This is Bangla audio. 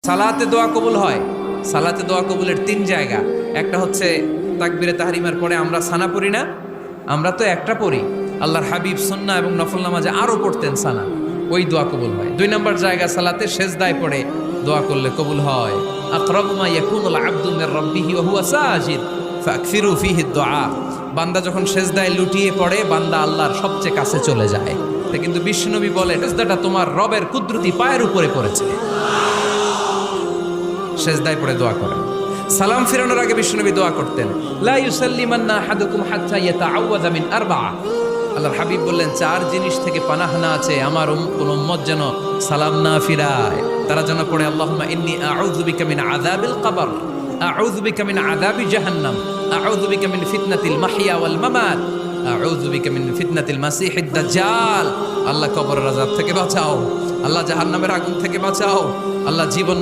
সালাতে দোয়া কবুল হয়। সালাতে দোয়া কবুলের 3 জায়গা। একটা হচ্ছে তাকবীরে তাহরিমার পরে আমরা সানা পড়ি না, আমরা তো একটা পড়ি। আল্লাহর হাবিব সুন্নাহ এবং নফল নামাজে আরো পড়তেন সানা, ওই দোয়া কবুল হয়। 2 নম্বর জায়গা সালাতে সেজদায় পড়ে দোয়া করলে কবুল হয়। আকরাবু মা ইয়াকুনুল আবদু মির রাব্বিহি ওয়া হুয়া সাজিদ ফাকসিরু ফিহি দুআ। বান্দা যখন সেজদায় লুটিয়ে পড়ে, বান্দা আল্লাহর সবচেয়ে কাছে চলে যায়। তা কিন্তু বিশ্বনবী বলে, সেজদাটা তোমার রবের কুদরতি পায়ের উপরে পড়েছে। সেজদায় পড়ে দোয়া করেন। সালাম ফিরানোর আগে বিশ্বনবী দোয়া করতেন, লা ইউসাল্লিমান্না আহাদুকুম হাত্তা ইয়াতাআওয়াযা মিন আরবা'a। আল্লাহর হাবিব বললেন, 4 জিনিস থেকে পানাহ না আছে আমার কোন উম্মত যেন সালাম না ফিরায়। তারা যেন পড়ে, আল্লাহুম্মা ইন্নী আউযু বিকা মিন আযাবিল কবর, আউযু বিকা মিন আযাবি জাহান্নাম, আউযু বিকা মিন ফিতনাতিল মাহইয়া ওয়াল মামাত, আউযু বিকা মিন ফিতনাতিল মাসিহিদ দাজ্জাল। আল্লাহ কবরের আযাব থেকে বাঁচাও, আল্লাহ জাহান্নামের আগুন থেকে বাঁচাও, আল্লাহ জীবন